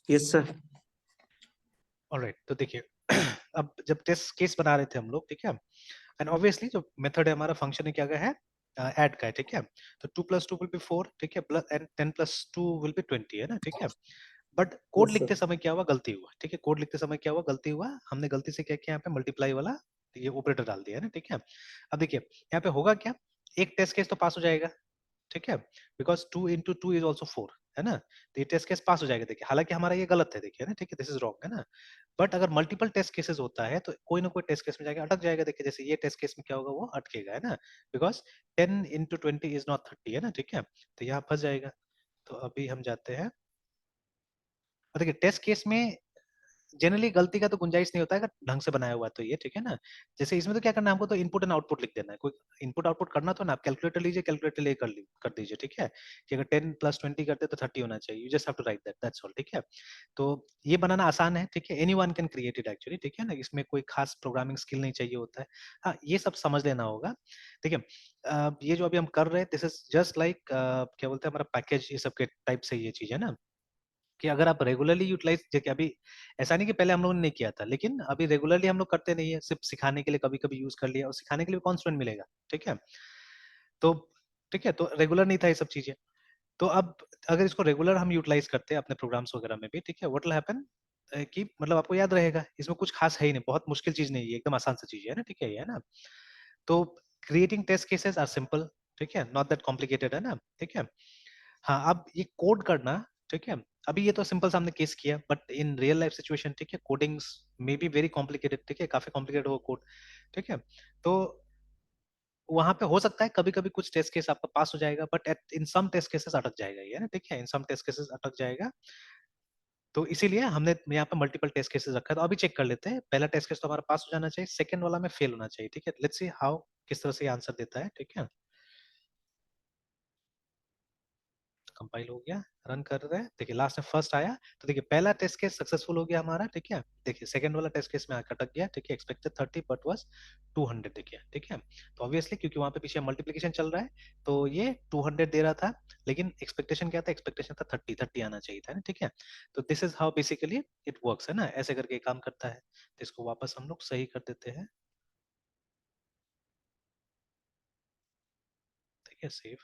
Yes sir. Alright, तो देखिए अब जब टेस्ट केस बना रहे थे हम लोग, ठीक है, एंड ऑब्वियसली जो मेथड है हमारा फंक्शन है क्या का है, ऐड का है, ठीक है। तो 2 + 2 विल बी 4, ठीक है, एंड 10 + 2 विल बी 20 है ना, ठीक है। बट कोड यस लिखते सर। समय क्या हुआ, गलती हुआ, ठीक है, कोड लिखते समय क्या हुआ, गलती हुआ, हमने गलती से क्या किया, यहाँ पे मल्टीप्लाई वाला ये ऑपरेटर डाल दिया है ना, ठीक है। अब देखिए यहाँ पे होगा क्या, एक टेस्ट केस तो पास हो जाएगा, ठीक है, बिकॉज 2 × 2 इज ऑल्सो 4, है ना, तो ये टेस्ट केस पास हो जाएगा। देखिए हालांकि हमारा ये गलत है, देखिए ना, ठीक है, दिस इज रॉन्ग, है ना। बट अगर मल्टीपल टेस्ट केसेस होता है तो कोई ना कोई टेस्ट केस में जाके अटक जाएगा। देखिए जैसे ये टेस्ट केस में क्या होगा, वो अटकेगा, है ना, बिकॉज 10 × 20 इज नॉट 30, है ना, ठीक है, तो यहाँ फंस जाएगा। तो अभी हम जाते हैं और देखिए टेस्ट केस में जनरली गलती का तो गुंजाइश नहीं होता है अगर ढंग से बनाया हुआ है तो, ये ठीक है ना। जैसे इसमें तो क्या करना है हमको, तो इनपुट एंड आउटपुट लिख देना है, कोई इनपुट आउटपुट करना तो ना, आप कैलकुलेटर लीजिए, कैलकुलेटर ले कर दीजिए, ठीक है, कि अगर 10 + 20 करते तो 30 होना चाहिए, you just have to write that, that's all, ठीक है। तो ये बनाना आसान है, ठीक है, anyone can create it actually, ठीक है ना, इसमें कोई खास प्रोग्रामिंग स्किल नहीं चाहिए होता है। हाँ, ये सब समझ लेना होगा। देखिए ये जो अभी हम कर रहे हैं, दिस इज जस्ट लाइक क्या बोलते हैं, हमारा पैकेज ये सब के टाइप से ये चीज है ना, कि अगर आप रेगुलरली यूटिलाइज, देखिए अभी ऐसा नहीं कि पहले हम लोगों ने नहीं किया था, लेकिन अभी रेगुलरली हम लोग करते नहीं है, सिर्फ सिखाने के लिए कभी कभी यूज कर लिया, और सिखाने के लिए कौन स्टूडेंट मिलेगा, ठीक है। तो ठीक है, तो रेगुलर नहीं था ये सब चीजें। तो अब अगर इसको रेगुलर हम यूटिलाइज करते हैं अपने प्रोग्राम्स वगैरह में भी, ठीक है, व्हाट विल हैपन कि मतलब आपको याद रहेगा, इसमें कुछ खास है ही नहीं, बहुत मुश्किल चीज नहीं है, एकदम आसान सी चीज है ना, ठीक है, ये है ना। तो creating test cases are simple, ठीक है, नॉट दैट कॉम्प्लिकेटेड, है ना, ठीक है। हाँ, अब ये कोड करना, ठीक है, अभी ये तो सिंपल सा हमने केस किया, but in real life situation, ठीक है, codings may be very complicated, ठीक है, काफी कॉम्प्लिकेटेड हो कोड, ठीक है। तो वहां पे हो सकता है कभी कभी कुछ टेस्ट केस आपका पास हो जाएगा, but in some test cases अटक जाएगा ये ना, ठीक है, इन सम टेस्ट केसेस अटक जाएगा। तो इसीलिए हमने यहाँ पे मल्टीपल टेस्ट केसेस रखा है। तो अभी चेक कर लेते हैं, पहला टेस्ट केस तो हमारा पास हो जाना चाहिए, सेकंड वाला में फेल होना चाहिए, ठीक है, लेट्स सी हाउ, किस तरह से आंसर देता है, ठीक है। कंपाइल हो गया, रन कर रहे हैं, देखिए लास्ट में फर्स्ट आया, तो देखिए पहला टेस्ट केस सक्सेसफुल हो गया हमारा, ठीक है। देखिए सेकंड वाला टेस्ट केस में आकर अटक गया, ठीक है, एक्सपेक्टेड 30 बट वाज 200, देखिए, ठीक है। तो ऑब्वियसली क्योंकि वहां पे पीछे मल्टीप्लिकेशन चल रहा है, तो ये 200 दे रहा था, लेकिन एक्सपेक्टेशन क्या था, एक्सपेक्टेशन था 30 आना चाहिए था ना, ठीक है। तो this is how basically it works, है ना, ऐसे करके काम करता है। तो इसको वापस हम लोग सही कर देते हैं, ठीक है, सेव।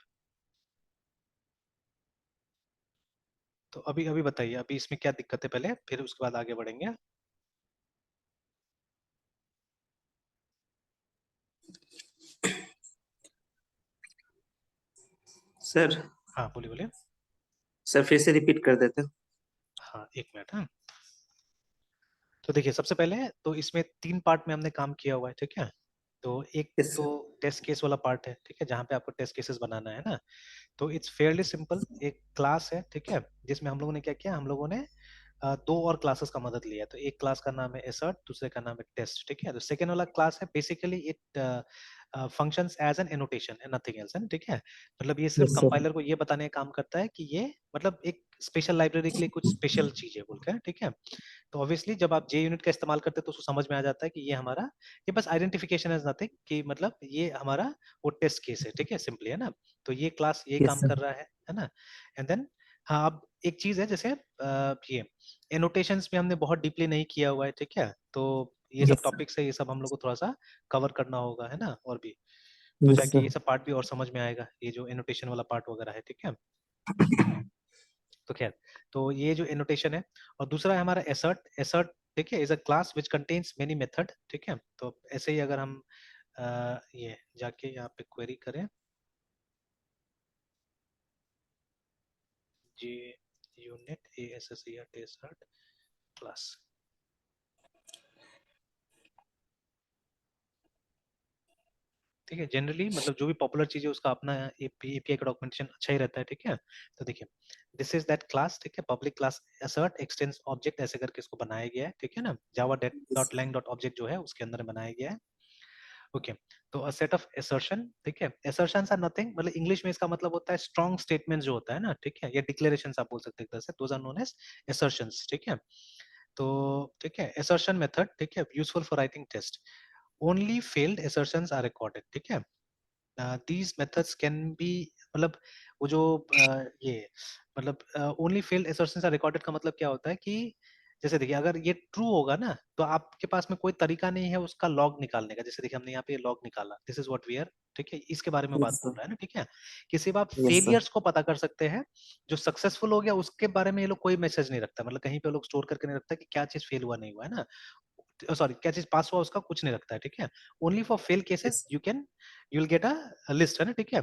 तो अभी अभी बताइए, अभी इसमें क्या दिक्कत है पहले, फिर उसके बाद आगे बढ़ेंगे। सर। हाँ बोलिए बोलिए। सर फिर से रिपीट कर देते। हाँ एक मिनट, हाँ। तो देखिए सबसे पहले तो इसमें 3 पार्ट में हमने काम किया हुआ है, ठीक है। तो एक यस तो सर। टेस्ट केस वाला पार्ट है, ठीक है, जहाँ पे आपको टेस्ट केसेस बनाना है ना। तो इट्स फेयरली सिंपल, एक क्लास है, ठीक है, जिसमें हम लोगों ने क्या किया, हम लोगों ने दो और क्लासेस का मदद लिया। तो एक क्लास का नाम है एसर्ट, दूसरे का नाम है टेस्ट, ठीक है। तो सेकेंड वाला क्लास है basically it functions as an annotation and nothing else, ठीक है। मतलब ये सिर्फ यस सर। कंपाइलर को ये बताने का काम करता है कि ये मतलब एक स्पेशल लाइब्रेरी के लिए कुछ स्पेशल चीज है बोलकर, ठीक है। तो ऑब्वियसली जब आप जे यूनिट का इस्तेमाल करते हैं तो उसको समझ में आ जाता है कि ये हमारा, ये बस आइडेंटिफिकेशन एज नथिंग, कि मतलब ये हमारा वो टेस्ट केस है, ठीक है, सिंपली, है ना। तो ये क्लास ये यस काम सर। कर रहा है ना। एंड देन हाँ, अब एक चीज है जैसे ये एनोटेशंस में हमने बहुत डीपली नहीं किया हुआ है, ठीक है। तो ये सब यस सर। टॉपिक्स है, ये सब हम लोग को थोड़ा सा कवर करना होगा, है ना, और भी। तो यस जाके ये सर। सब पार्ट भी और समझ में आएगा, ये जो एनोटेशन वाला पार्ट वगैरह है, ठीक है। तो खैर, तो ये जो एनोटेशन है, और दूसरा है हमारा एसर्ट। एसर्ट, ठीक है, is a class which contains many method, ठीक है। तो ऐसे ही अगर हम ये जाके यहाँ पे क्वेरी करें, J unit A S S E R assert class, ठीक है। जनरली मतलब जो भी पॉपुलर चीज है उसका अपना एपीआई का डॉक्यूमेंटेशन अच्छा ही रहता है, ठीक है। तो देखिए दिस इज दैट क्लास, ठीक है, public class assert extends object, ऐसे करके इसको बनाया गया है, ठीक है ना, Java dot lang dot object जो है उसके अंदर बनाया गया है। ओके, तो अ सेट ऑफ असर्शन, ठीक है, assertions आर नथिंग, मतलब इंग्लिश में इसका मतलब होता है स्ट्रॉन्ग स्टेटमेंट जो होता है ना, ठीक है, या डिक्लेरेशन आप बोल सकते हैं एक तरह से, those are known as assertions, ठीक है। तो ठीक है, assertion मेथड, ठीक है, useful for writing test, only failed assertions are recorded, ठीक है। these methods can be, मतलब वो जो ये मतलब only failed assertions are recorded का मतलब क्या होता है कि जैसे देखिए अगर ये ट्रू होगा ना तो आपके पास में कोई तरीका नहीं है उसका लॉग निकालने का। जैसे देखिए हमने यहाँ पे लॉग निकाला, this is what we are, ठीक है, इसके बारे में बात yes बोल sir, रहा है ना, ठीक है। कि सिर्फ आप yes sir, फेलियर्स को पता कर सकते हैं, जो सक्सेसफुल हो गया उसके बारे में ये लोग कोई मैसेज नहीं रखता, मतलब कहीं पे लोग स्टोर करके नहीं रखता कि क्या चीज फेल हुआ नहीं हुआ है ना, सॉरी क्या चीज पास हुआ उसका कुछ नहीं रखता है, ठीक है। Only for fail cases yes you will get a list, है ना, ठीक है,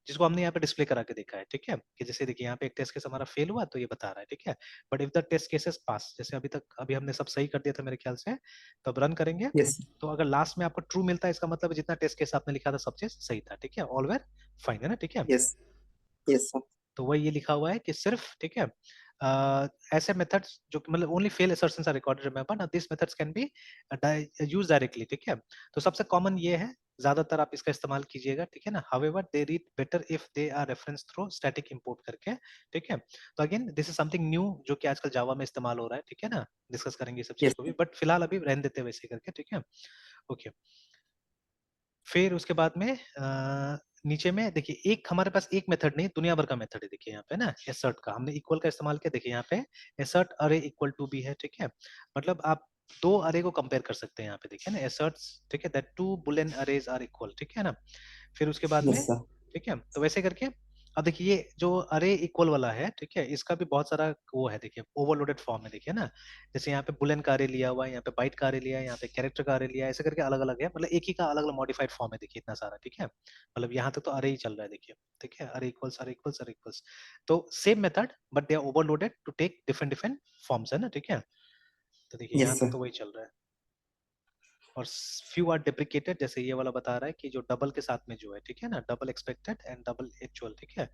जिसको हमने यहाँ पे डिस्प्ले करा के देखा है, ठीक है, कि जैसे देखिए यहाँ पे एक टेस्ट केस हमारा फेल हुआ तो ये बता रहा है, ठीक है। But if the test cases pass, जैसे अभी हमने सब सही कर दिया था मेरे ख्याल से, तो अब रन करेंगे, yes तो अगर लास्ट में आपको ट्रू मिलता है इसका मतलब है जितना टेस्ट केस आपने लिखा था सब चीज सही था, ठीक है, ऑल वेर फाइन, है ना, ठीक है। yes yes sir, तो वही ये लिखा हुआ है कि सिर्फ, ठीक है, ऐसे मेथड्स जो कि मतलब only fail assertions are recorded, remember ना, this methods can be use directly, ठीक है। तो सबसे कॉमन ये है, ज्यादातर आप इसका इस्तेमाल कीजिएगा, ठीक है ना। However they read better if they are reference through static import करके, ठीक है। तो again this is something new जो कि आजकल जावा में इस्तेमाल हो रहा है, ठीक है ना, डिस्कस करेंगे ये सब चीज yes को भी, sir, बट फिलहाल अभी रहने देते हैं वैसे करके, ठीक है, ओके। फिर उसके बाद में नीचे में देखिए एक हमारे पास एक मेथड नहीं, दुनिया भर का मेथड है, देखिए यहाँ पे ना एसर्ट का हमने इक्वल का इस्तेमाल किया, देखिए यहाँ पे एसर्ट अरे इक्वल टू भी है, ठीक है। मतलब आप दो अरे को कंपेयर कर सकते हैं यहाँ पे, देखिए ना एसर्ट्स, ठीक है, that two boolean arrays are equal, ठीक है ना। फिर उसके बाद में, yes sir, ठीक है, तो वैसे करके अब देखिए ये जो अरे इक्वल वाला है, ठीक है, इसका भी बहुत सारा वो है, देखिए ओवरलोडेड फॉर्म है, देखिए ना, जैसे यहाँ पे बुलियन का अरे लिया हुआ है, यहाँ पे बाइट का अरे लिया है, यहाँ पे कैरेक्टर का अरे लिया है, ऐसे करके अलग अलग है, मतलब एक ही का अलग अलग मॉडिफाइड फॉर्म है, देखिए इतना सारा, ठीक है, मतलब यहाँ तक तो अरे ही चल रहा है, देखिए, ठीक है, अरे इक्वल्स, तो same method but they are overloaded to take different different forms, है ना, ठीक है। तो देखिए यहाँ yes तक sir, तो वही चल रहा है। और फ्यू आर डिप्रिकेटेड, जैसे ये वाला बता रहा है कि जो डबल के साथ में जो है, ठीक है ना, double expected and double actual, ठीक है,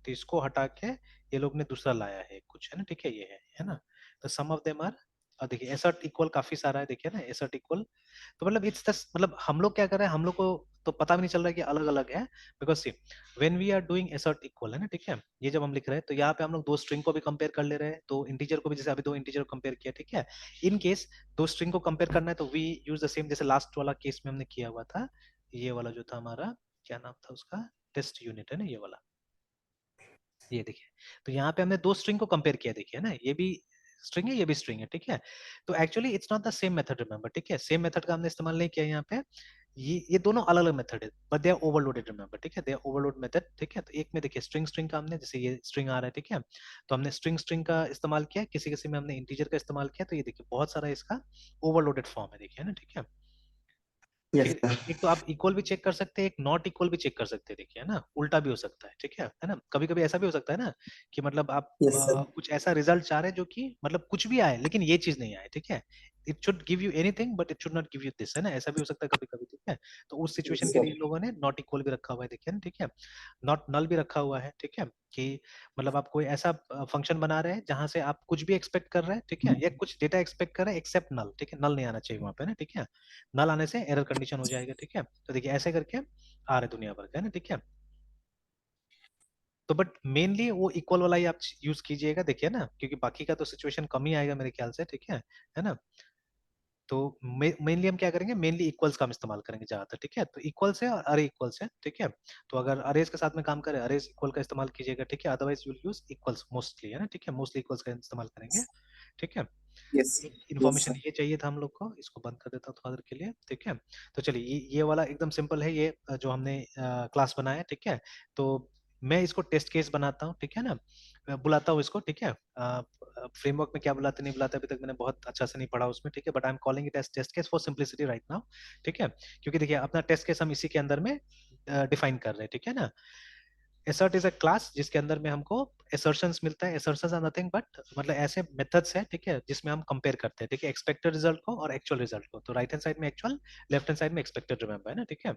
तो इसको हटा के ये लोग ने दूसरा लाया है कुछ, है ना, ठीक है, ये है ना। तो सम ऑफ देम आर, और देखिए एसर्ट इक्वल काफी सारा है, देखिए ना एसर्ट इक्वल, तो मतलब इट्स दस, मतलब हम लोग क्या कर रहे हैं, हम लोग को तो पता भी नहीं चल रहा है कि अलग अलग है, because see when we are doing assert equal, है ना, ठीक है, ये जब हम लिख रहे हैं तो यहाँ पे हम लोग दो स्ट्रिंग को भी कंपेयर कर ले रहे हैं, दो इंटीजर को भी, जैसे अभी दो इंटीजर को कंपेयर किया, ठीक है। इन केस दो स्ट्रिंग को कंपेयर करना है तो वी यूज द सेम, जैसे लास्ट वाला केस में हमने किया हुआ था, ये वाला जो था हमारा, क्या नाम था उसका, टेस्ट यूनिट, है ना, ये वाला, ये देखिए, तो यहाँ पे हमने दो स्ट्रिंग को कंपेयर किया, देखिए ना, ये भी स्ट्रिंग है, ये भी स्ट्रिंग है, ठीक है। तो actually it's not the same method, remember, ठीक है, सेम मेथड का हमने इस्तेमाल नहीं किया यहाँ पे, ये दोनों अलग अलग मेथड है, but they are overloaded, remember, ठीक है, दे आर ओवरलोड मेथड, ठीक है। तो एक में देखिए स्ट्रिंग स्ट्रिंग का हमने, जैसे ये स्ट्रिंग आ रहा है, ठीक है, तो हमने स्ट्रिंग स्ट्रिंग का इस्तेमाल किया, किसी किसी में हमने इंटीजर का इस्तेमाल किया, तो ये देखिए बहुत सारा इसका ओवरलोडेड फॉर्म है, देखिए ना, ठीक है। yes फिर sir, एक तो आप इक्वल भी चेक कर सकते हैं, एक नॉट इक्वल भी चेक कर सकते हैं, देखिए, है ना, उल्टा भी हो सकता है, ठीक है ना, कभी कभी ऐसा भी हो सकता है ना कि मतलब आप yes sir, कुछ ऐसा रिजल्ट चाह रहे हैं जो कि मतलब कुछ भी आए लेकिन ये चीज नहीं आए, ठीक है, it should give you anything but it should not give you this, है ना, ऐसा भी हो सकता है कभी कभी, ठीक है। तो उस सिचुएशन yes के sir, लिए इन लोगों ने नॉट इक्वल भी रखा हुआ है, देखिए ना, ठीक है, नॉट नल भी रखा हुआ है, ठीक है, कि मतलब आप कोई ऐसा फंक्शन बना रहे हैं जहां से आप कुछ भी एक्सपेक्ट कर रहे हैं, ठीक है, या कुछ डेटा एक्सपेक्ट कर रहे हैं एक्सेप्ट नल, ठीक है, नल नहीं आना चाहिए वहां पे ना, ठीक है, नल आने से एरर कंडीशन हो जाएगा, ठीक है। तो देखिए ऐसे करके आ रहे दुनिया भर का, है ना, ठीक है। तो बट मेनली वो इक्वल वाला ही आप यूज कीजिएगा, देखिए ना, क्योंकि बाकी का तो सिचुएशन कम ही आएगा मेरे ख्याल से, ठीक है ना। तो मेनली हम क्या करेंगे, मेनली इक्वल्स का हम इस्तेमाल करेंगे ज्यादातर, ठीक है, तो इक्वल्स है और अरे इक्वल्स है, ठीक है। तो अगर अरेज के साथ में काम करें, अरेज इक्वल का इस्तेमाल कीजिएगा, ठीक है, otherwise you will use equals mostly, है ना, ठीक है, मोस्टली इक्वल्स का इस्तेमाल करेंगे, ठीक है। yes एक yes इन्फॉर्मेशन sir, ये चाहिए था हम लोग को, इसको बंद कर देता हूँ थोड़ा देर के लिए, ठीक है। तो चलिए ये वाला एकदम सिंपल है, ये जो हमने क्लास बनाया, ठीक है। तो मैं इसको टेस्ट केस बनाता हूँ, ठीक है ना, बुलाता हूँ इसको, ठीक है। फ्रेमवर्क में क्या बुलाते नहीं बुलाते अभी तक मैंने बहुत अच्छा से नहीं पढ़ा उसमें, ठीक है, but I am calling it as test case for simplicity right now, ठीक है। क्योंकि देखिए अपना टेस्ट केस हम इसी के अंदर में डिफाइन कर रहे हैं, ठीक है ना। एसर्ट इज अ क्लास जिसके अंदर में हमको एसर्शंस मिलता है, एसर्शंस आर नथिंग बट मतलब ऐसे मेथड्स है, ठीक है, जिसमें हम कंपेयर करते हैं, ठीक है, एक्सपेक्टेड रिजल्ट को और एक्चुअल रिजल्ट को, तो राइट हैंड साइड में एक्चुअल, लेफ्ट हैंड साइड में एक्सपेक्टेड, रिमेंबर, है ना, ठीक है।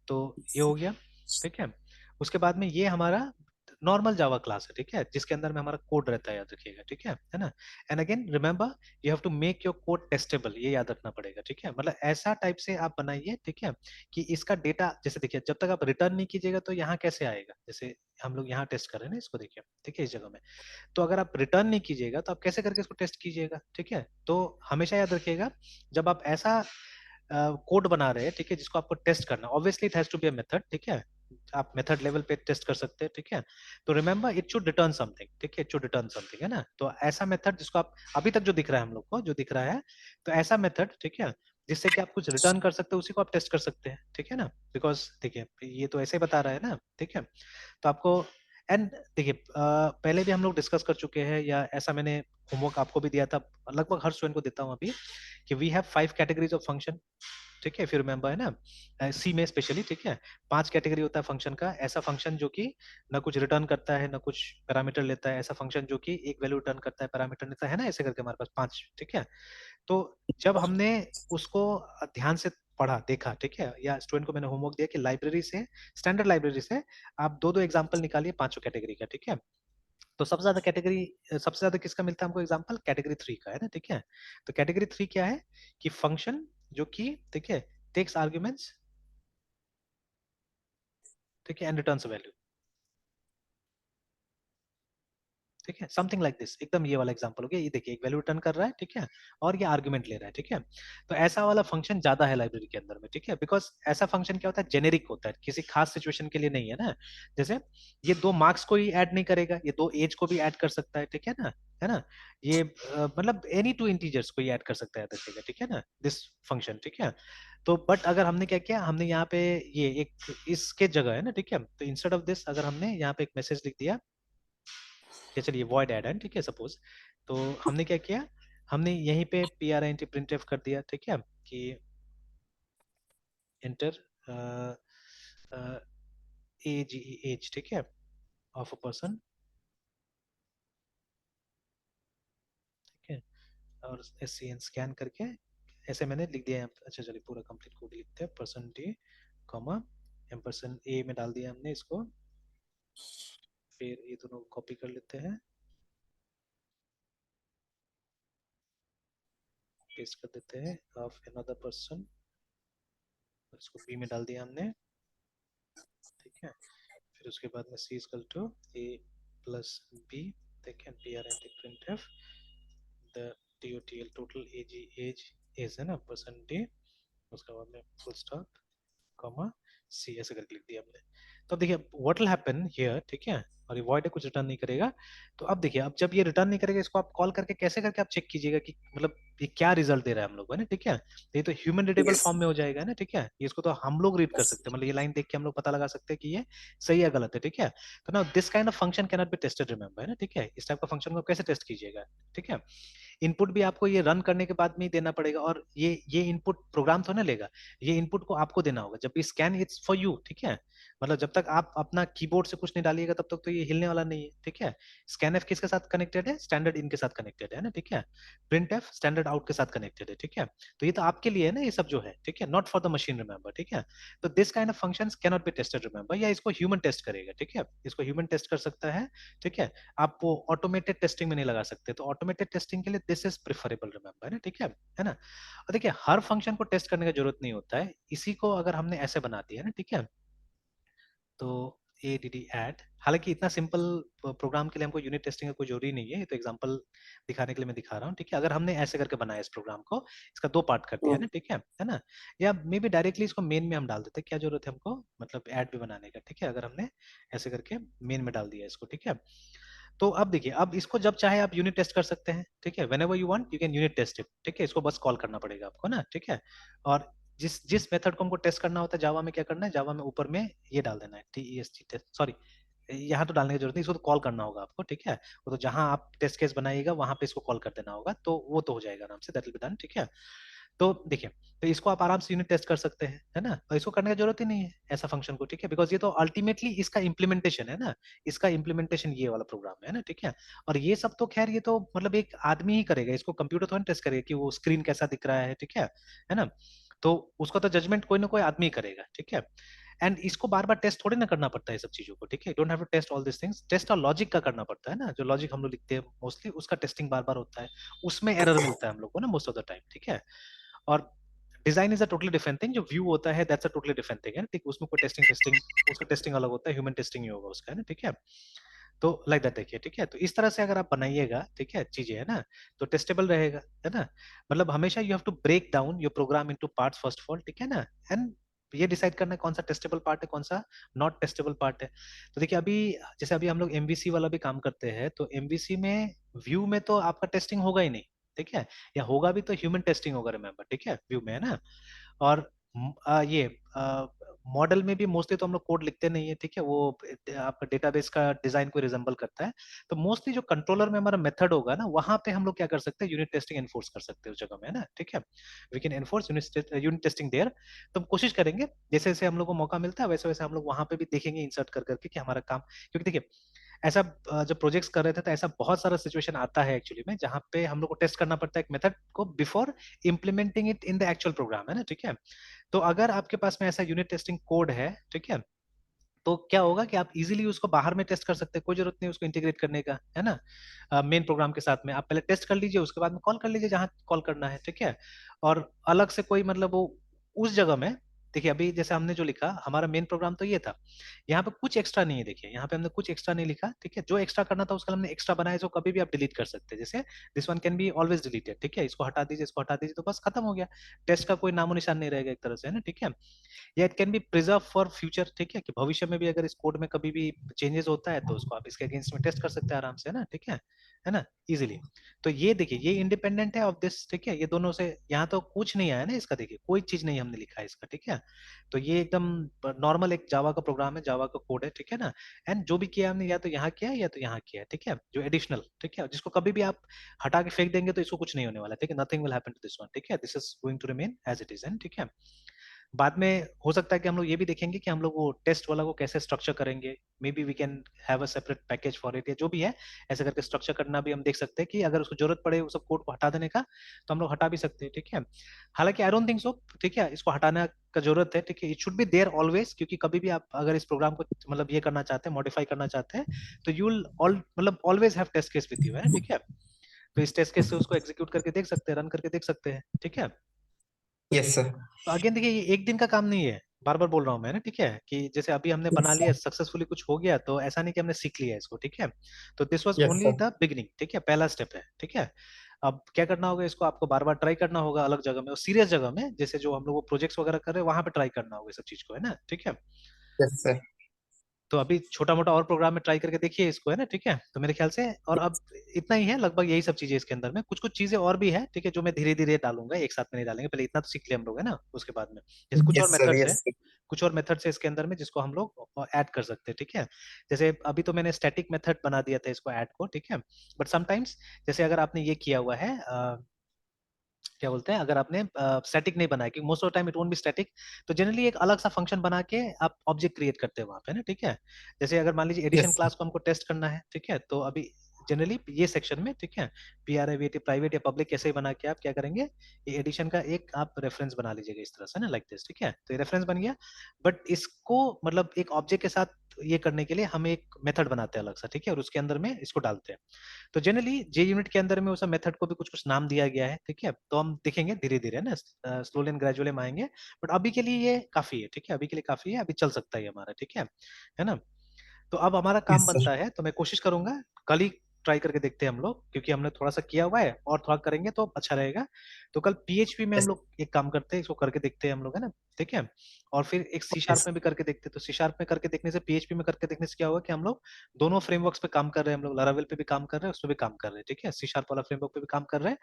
तो ये हो गया, ठीक है। उसके बाद में ये हमारा नॉर्मल जावा क्लास है, ठीक है, जिसके अंदर में हमारा कोड रहता है, याद रखिएगा, ठीक है ना। And again remember you have to make your code testable, ये याद रखना पड़ेगा, ठीक है, मतलब ऐसा टाइप से आप बनाइए, ठीक है, कि इसका डेटा, जैसे देखिए जब तक आप रिटर्न नहीं कीजिएगा तो यहाँ कैसे आएगा, जैसे हम लोग यहाँ टेस्ट कर रहे हैं ना इसको, देखिए, ठीक है, इस जगह में, तो अगर आप रिटर्न नहीं कीजिएगा तो आप कैसे करके इसको टेस्ट कीजिएगा, ठीक है। तो हमेशा याद रखिएगा जब आप ऐसा कोड बना रहे हैं, ठीक है, जिसको आपको टेस्ट करना, obviously it has to be a method, ठीक है, आप मेथड लेवल पे टेस्ट कर सकते हैं, ठीक है। तो remember it should return something, ठीक है, इट शुड रिटर्न समथिंग, है ना। तो ऐसा मेथड जिसको आप अभी तक जो दिख रहा है हम लोग को, जो दिख रहा है, तो ऐसा मेथड, ठीक है, जिससे कि आप कुछ रिटर्न कर सकते हो, उसी को आप टेस्ट कर सकते हैं, ठीक है ना। बिकॉज देखिए ये तो ऐसे ही बता रहा है ना, ठीक है। तो आपको एंड देखिए पहले भी हम लोग डिस्कस कर चुके हैं, या ऐसा मैंने होमवर्क आपको भी दिया था, लगभग हर स्टूडेंट को देता हूँ अभी, कि we have 5 categories of function, ठीक है, फिर रिमेंबर, है ना, सी में स्पेशली, ठीक है। 5 कैटेगरी होता है फंक्शन का। ऐसा फंक्शन जो कि ना कुछ रिटर्न करता है, ना कुछ पैरामीटर लेता है। ऐसा फंक्शन जो कि एक वैल्यू रिटर्न करता है, पैरामीटर लेता है ना, ऐसे करके हमारे पास 5, ठीक है। तो जब हमने उसको ध्यान से पढ़ा, देखा, ठीक है, या स्टूडेंट को मैंने होमवर्क दिया कि लाइब्रेरी से, स्टैंडर्ड लाइब्रेरी से आप दो दो एग्जाम्पल निकालिए पांचों कैटेगरी का, ठीक है। तो सबसे ज्यादा कैटेगरी, सबसे ज्यादा किसका मिलता है हमको एग्जांपल, कैटेगरी 3 का, है ना, ठीक है। तो कैटेगरी 3 क्या है कि फंक्शन जो कि, ठीक है, टेक्स आर्ग्यूमेंट्स, ठीक है, एंड रिटर्न्स वैल्यू, ठीक है, समथिंग लाइक दिस, एकदम ये वाला एग्जांपल हो गया। ये देखिए एक वैल्यू रिटर्न कर रहा है, ठीक है, और ये आर्गुमेंट ले रहा है, ठीक है। तो ऐसा वाला फंक्शन ज्यादा है लाइब्रेरी के अंदर में, ठीक है, बिकॉज ऐसा फंक्शन क्या होता है, जेनेरिक होता है, किसी खास सिचुएशन के लिए नहीं है ना। जैसे ये 2 मार्क्स को ही ऐड नहीं करेगा, ये 2 एज को भी ऐड कर सकता है, ठीक है ना, है ना। ये मतलब एनी 2 इंटीजर्स को ही ऐड कर सकता है देखिएगा, ठीक है ना, दिस फंक्शन, ठीक है। तो बट अगर हमने क्या किया, हमने यहाँ पे ये एक इसके जगह, है ना, ठीक है, तो इंस्टेड ऑफ दिस अगर हमने यहाँ पे एक मैसेज लिख दिया कि चलिए वॉइड ऐड है, ठीक है, सपोज, तो हमने क्या किया, हमने यहीं पे P R I N T print F कर दिया, ठीक है, कि एंटर ए जी एज, ठीक है, ऑफ अ पर्सन, ठीक है, और एस सी एन स्कैन करके ऐसे मैंने लिख दिया है। अच्छा चलिए पूरा कंप्लीट कोड लिखते हैं, person D comma M person A में डाल दिया हमने इसको। फिर ये दोनों कॉपी कर लेते हैं, पेस्ट कर देते हैं, ऑफ अनदर पर्सन, इसको बी में डाल दिया हमने, ठीक है। फिर उसके बाद में C equal to A plus B, ठीक है, P R N T print F the T O T L total as as है ना, परसेंट डी, उसके बाद में फुल स्टॉप कॉमा सी, ऐसे करके लिख दिया हमने। तो अब देखिए व्हाट विल हैपन हियर, ठीक है, और ये void है, कुछ रिटर्न नहीं करेगा। तो अब देखिए, अब जब ये रिटर्न नहीं करेगा, इसको आप कॉल करके कैसे करके आप चेक कीजिएगा कि मतलब ये क्या रिजल्ट दे रहा है हम लोग को, है ना, ठीक है। तो ये तो ह्यूमन रीडेबल yes, फॉर्म में हो जाएगा ना, ठीक है, ये इसको तो हम लोग रीड कर सकते हैं, मतलब ये लाइन देख के हम लोग पता लगा सकते हैं कि ये सही है गलत है, ठीक है। तो ना this kind of function cannot be tested, remember, है ना, ठीक है। इस टाइप का फंक्शन को कैसे टेस्ट कीजिएगा, ठीक है। इनपुट भी आपको ये रन करने के बाद में ही देना पड़ेगा, और ये इनपुट प्रोग्राम तो ना लेगा, ये इनपुट को आपको देना होगा। जब भी स्कैन इट्स फॉर यू, ठीक है, मतलब जब तक आप अपना कीबोर्ड से कुछ नहीं डालिएगा तब तक तो ये हिलने वाला नहीं है, ठीक है। स्कैन एफ किसके साथ कनेक्टेड है, स्टैंडर्ड इन के साथ कनेक्टेड है ना, ठीक है। प्रिंट एफ स्टैंडर्ड आउट के साथ कनेक्टेड है, ठीक है। तो ये तो आपके लिए है ना, ये सब जो है, ठीक है, not for the machine, remember, ठीक है। तो this kind of functions cannot be tested, remember, या इसको ह्यूमन टेस्ट करेगा, ठीक है, इसको ह्यूमन टेस्ट कर सकता है, ठीक है। आप वो ऑटोमेटेड टेस्टिंग में नहीं लगा सकते, तो ऑटोमेटेड टेस्टिंग के लिए दिस इज प्रिफरेबल, रिमेंबर, है ना, ठीक है ना। और देखिए हर फंक्शन को टेस्ट करने का जरूरत नहीं होता है, इसी को अगर हमने ऐसे बना दिया ना, ठीक है, तो ए डी डी एड, हालांकि इतना सिंपल प्रोग्राम के लिए हमको यूनिट टेस्टिंग का कोई जरूरी नहीं है, ये तो एग्जांपल दिखाने के लिए मैं दिखा रहा हूँ, ठीक है। अगर हमने ऐसे करके बनाया इस प्रोग्राम को, इसका 2 पार्ट कर दिया है ना, ठीक है ना, या मे बी डायरेक्टली इसको मेन में हम डाल देते हैं, क्या जरूरत है हमको, मतलब ऐड भी बनाने का, ठीक है, अगर हमने ऐसे करके मेन में डाल दिया इसको, ठीक है। तो अब देखिए, अब इसको जब चाहे आप यूनिट टेस्ट कर सकते हैं, ठीक है, whenever you want you can unit test it, ठीक है, इसको बस कॉल करना पड़ेगा आपको ना, ठीक है। और जिस जिस मेथड को हमको टेस्ट करना होता है जावा में, क्या करना है, जावा में ऊपर में ये डाल देना है, T E S T test, sorry यहाँ तो डालने की जरूरत नहीं, इसको तो कॉल करना होगा आपको, ठीक है। वो तो जहां आप टेस्ट केस बनाइएगा वहां पे इसको कॉल कर देना होगा, तो वो तो हो जाएगा आराम से, दैट विल बी डन, ठीक है। तो देखिए, तो इसको आप आराम से यूनिट टेस्ट कर सकते हैं, है ना, और इसको करने की जरूरत ही नहीं है ऐसा फंक्शन को, ठीक है, बिकॉज ये तो अल्टीमेटली इसका इम्प्लीमेंटेशन है ना, इसका इम्प्लीमेंटेशन ये वाला प्रोग्राम है ना, ठीक है। और ये सब तो खैर ये तो मतलब एक आदमी ही करेगा, इसको कंप्यूटर तो नहीं टेस्ट करेगा कि वो स्क्रीन कैसा दिख रहा है, ठीक है ना। तो उसको तो जजमेंट कोई ना कोई आदमी ही करेगा, ठीक है। एंड इसको बार बार टेस्ट थोड़ी ना करना पड़ता है सब चीजों को, ठीक है, don't have to test all this things, test और लॉजिक का करना पड़ता है ना, जो लॉजिक हम लोग लिखते हैं मोस्टली उसका टेस्टिंग बार बार होता है, उसमें एरर मिलता है हम लोग को ना मोस्ट ऑफ द टाइम, ठीक है। और design is a totally different thing, जो व्यू होता है that's a totally different thing, है ठीक, उसमें कोई टेस्टिंग टेस्टिंग उसका टेस्टिंग अलग होता है, ह्यूमन टेस्टिंग ही होगा उसका, है ना, ठीक है। तो लाइक दैट देखिए, ठीक है, तो इस तरह से अगर आप बनाइएगा, ठीक है, चीजें, है ना, तो टेस्टेबल रहेगा, है ना। मतलब हमेशा you have to break down your program into parts first of all, ठीक है ना, एंड ये डिसाइड करना है कौन सा टेस्टेबल पार्ट है, कौन सा नॉट टेस्टेबल पार्ट है। तो देखिए अभी जैसे अभी हम लोग एमवीसी वाला भी काम करते हैं, तो एमवीसी में व्यू में तो आपका टेस्टिंग होगा ही नहीं, ठीक है, या होगा भी तो ह्यूमन टेस्टिंग होगा, रिमेम्बर, ठीक है, व्यू में, है ना। और ये मॉडल में भी मोस्टली तो हम लोग कोड लिखते नहीं है, ठीक है, वो आपका डेटाबेस का डिजाइन को रिजेंबल करता है। तो मोस्टली जो कंट्रोलर में हमारा मेथड होगा ना, वहां पे हम लोग क्या कर सकते हैं, यूनिट टेस्टिंग एनफोर्स कर सकते हैं उस जगह में, है ना, ठीक है, we can enforce unit testing there. तो हम कोशिश करेंगे जैसे जैसे हम लोग को मौका मिलता है वैसे वैसे हम लोग वहां पे भी देखेंगे इंसर्ट कर करके कि हमारा काम, क्योंकि देखिए ऐसा जब प्रोजेक्ट्स कर रहे थे तो ऐसा बहुत सारा सिचुएशन आता है एक्चुअली में, जहाँ पे हम लोग को टेस्ट करना पड़ता है एक मेथड को before implementing it in the actual program, है ना, ठीक है। तो अगर आपके पास में ऐसा यूनिट टेस्टिंग कोड है, ठीक है, तो क्या होगा कि आप इजीली उसको बाहर में टेस्ट कर सकते हैं, कोई जरूरत नहीं उसको इंटीग्रेट करने का, है ना, मेन प्रोग्राम के साथ में आप पहले टेस्ट कर लीजिए, उसके बाद में कॉल कर लीजिए जहां कॉल करना है, ठीक है। और अलग से कोई मतलब वो उस जगह में, देखिए अभी जैसे हमने जो लिखा हमारा मेन प्रोग्राम तो ये था, यहाँ पे कुछ एक्स्ट्रा नहीं है, देखिए यहाँ पे हमने कुछ एक्स्ट्रा नहीं लिखा, ठीक है, जो एक्स्ट्रा करना था उसका हमने एक्स्ट्रा बनाया, जो कभी भी आप डिलीट कर सकते हैं, जैसे this one can be always deleted, ठीक है, इसको हटा दीजिए, इसको हटा दीजिए, तो बस खत्म हो गया, टेस्ट का कोई नामो निशान नहीं रहेगा एक तरह से, है ना, ठीक है। या it can be preserve for future, ठीक है, कि भविष्य में भी अगर इस कोड में कभी भी चेंजेस होता है तो उसको आप इसके अगेंस्ट में टेस्ट कर सकते हैं आराम से, है ना, ठीक है ना, इजीली। तो ये देखिए ये इंडिपेंडेंट है ऑफ दिस, ठीक है, ये दोनों से यहाँ तो कुछ नहीं आया ना इसका, देखिए कोई चीज नहीं हमने लिखा है इसका, ठीक है। तो ये एकदम नॉर्मल एक जावा का प्रोग्राम है, जावा का कोड है, ठीक है ना। एंड जो भी किया हमने या तो यहाँ किया या तो यहाँ किया, ठीक है, जो एडिशनल, ठीक है, जिसको कभी भी आप हटा के फेंक देंगे तो इसको कुछ नहीं होने वाला, ठीक है, nothing will happen to this one, ठीक है, this is going to remain as it is, and ठीक है। बाद में हो सकता है कि हम लोग ये भी देखेंगे कि हम लोग वो टेस्ट वाला को कैसे स्ट्रक्चर करेंगे, maybe we can have a separate package for it, या जो भी है ऐसे करके स्ट्रक्चर करना भी हम देख सकते हैं कि अगर उसको जरूरत पड़े उस सब कोड को हटा देने का तो हम लोग हटा भी सकते हैं, ठीक है। हालांकि आई डोंट थिंक सो, ठीक है, इसको हटाना का जरूरत है, ठीक है, it should be there always, क्योंकि कभी भी आप अगर इस प्रोग्राम को मतलब ये करना चाहते हैं, मॉडिफाई करना चाहते हैं, तो यू विल ऑल मतलब always have test case with you, है, ठीक है। तो इस टेस्ट केस से उसको एग्जीक्यूट करके देख सकते हैं, रन करके देख सकते हैं, ठीक है। Yes sir. तो अगेन देखिए ये एक दिन का काम नहीं है, बार बार बोल रहा हूँ मैं ना, ठीक है, कि जैसे अभी हमने बना यस लिया सर। सक्सेसफुली, कुछ हो गया तो ऐसा नहीं कि हमने सीख लिया इसको, ठीक है। तो this was yes only sir. The beginning, ठीक है, पहला स्टेप है, ठीक है। अब क्या करना होगा, इसको आपको बार बार ट्राई करना होगा अलग जगह में और सीरियस जगह में, जैसे जो हम लोग वो प्रोजेक्ट्स वगैरह कर रहे हैं वहां पे ट्राई करना होगा सब चीज को, है ना, ठीक है। Yes sir. तो अभी छोटा मोटा और प्रोग्राम में ट्राई करके देखिए इसको, है ना, ठीक है, तो मेरे ख्याल से और अब इतना ही है लगभग, यही सब चीजें इसके अंदर में, कुछ कुछ चीजें और भी है, ठीक है, जो मैं धीरे धीरे डालूंगा, एक साथ में नहीं डालेंगे, पहले इतना तो सीख लिया हम लोग, है ना, उसके बाद में जैसे कुछ और यस सर। मेथड्स है, यस सर। कुछ और मेथड्स है इसके अंदर में जिसको हम लोग ऐड कर सकते हैं, ठीक है। जैसे अभी तो मैंने स्टैटिक मेथड बना दिया था इसको ऐड को, ठीक है, बट समटाइम्स जैसे अगर आपने ये किया हुआ है क्या बोलते हैं, अगर आपने स्टैटिक नहीं बनाया, क्योंकि most of time it won't be static, तो जनरली एक अलग सा फंक्शन बना के आप ऑब्जेक्ट क्रिएट करते हैं वहां पे ना, ठीक है। जैसे अगर मान लीजिए एडिशन यस सर। क्लास को हमको टेस्ट करना है, ठीक है, तो अभी जनरली ये सेक्शन में, ठीक है, PRIVAT प्राइवेट या पब्लिक कैसे ही बना के आप क्या करेंगे, ये एडिशन का एक आप रेफरेंस बना लीजिएगा इस तरह से ना, लाइक दिस, ठीक है, तो ये रेफरेंस बन गया। बट इसको मतलब एक ऑब्जेक्ट के साथ ये करने के लिए हम एक मेथड बनाते हैं अलग सा, ठीक है, और उसके अंदर में इसको डालते हैं। तो जनरली जे यूनिट के अंदर में उस मेथड को भी कुछ कुछ नाम दिया गया है, ठीक है, तो हम देखेंगे धीरे धीरे ना, स्लोली एंड ग्रेजुअली हम आएंगे। बट अभी के लिए ये काफी है, ठीक है, अभी के लिए काफी है, अभी चल सकता है ये हमारा, ठीक है ना। तो अब हमारा काम यस सर। बनता है, तो मैं कोशिश करूंगा कल ही ट्राई करके देखते हैं हम लोग, क्योंकि हमने थोड़ा सा किया हुआ है और थोड़ा करेंगे तो अच्छा रहेगा। तो कल PHP में हम यस। लोग एक काम करते हैं, इसको करके देखते हैं हम लोग, है ना, ठीक है। और फिर एक C# यस। में भी करके देखते हैं, तो C# में करके देखने से PHP में करके देखने से क्या होगा कि हम लोग दोनों फ्रेमवर्क्स पे काम कर रहे हैं, हम लोग लारावेल पे भी काम कर रहे हैं, उस पे भी काम कर रहे हैं, ठीक है, C# वाला फ्रेमवर्क पे भी काम कर रहे हैं।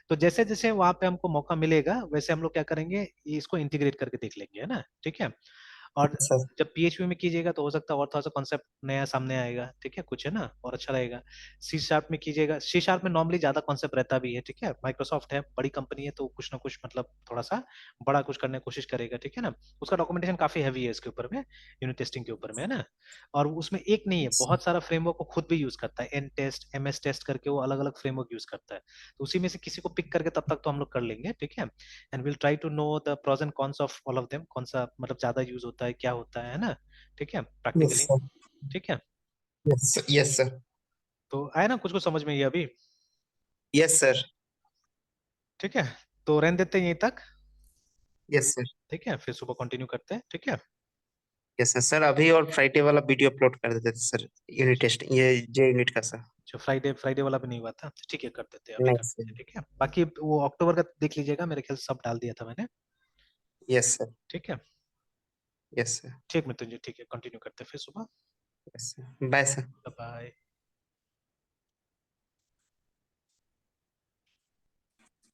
तो जैसे जैसे वहां पे हमको मौका मिलेगा वैसे हम लोग क्या करेंगे, ये इसको इंटीग्रेट करके देख लेंगे, है ना, ठीक है। और सर। जब PHP में कीजिएगा तो हो सकता है और थोड़ा सा कॉन्सेप्ट नया सामने आएगा, ठीक है, कुछ है ना, और अच्छा रहेगा। C# में कीजिएगा, C# में नॉर्मली ज्यादा कॉन्सेप्ट रहता भी है, ठीक है, माइक्रोसॉफ्ट है, बड़ी कंपनी है, तो कुछ ना कुछ मतलब थोड़ा सा बड़ा कुछ करने की कोशिश करेगा, ठीक है ना। उसका डॉक्यूमेंटेशन काफी हैवी है इसके ऊपर में, यूनिट टेस्टिंग के ऊपर में, है ना। और उसमें एक नहीं है, बहुत सारा फ्रेमवर्क को खुद भी यूज करता है, N टेस्ट MS टेस्ट करके वो अलग अलग फ्रेमवर्क यूज करता है। तो उसी में से किसी को पिक करके तब तक तो हम लोग कर लेंगे, ठीक है। And will try to know the pros and cons of all of them, कौन सा मतलब ज्यादा यूज होता है, क्या होता है ना, ठीक है, यस प्रैक्टिकली, सर। ठीक है। Yes sir. Yes sir. तो आया ना कुछ कुछ समझ में ये अभी, यस सर। ठीक है। तो रहने देते हैं यहीं तक, यस सर। ठीक है, फिर सुबह कंटिन्यू करते हैं, ठीक है। Yes sir. सर अभी और फ्राइडे वाला वीडियो अपलोड कर देते थे सर, यूनिट टेस्ट ये जे यूनिट का सर। जो फ्राइडे फ्राइडे वाला भी नहीं हुआ था, ठीक है, कर देते हैं, अभी नहीं कर सर। देते हैं, ठीक है। बाकी वो अक्टूबर का देख लीजिएगा, मेरे ख्याल से सब डाल दिया था मैंने, यस सर। ठीक है। यस सर, ठीक मृत्युंजय, ठीक है, कंटिन्यू करते हैं फिर सुबह। Yes sir, bye sir. Bye.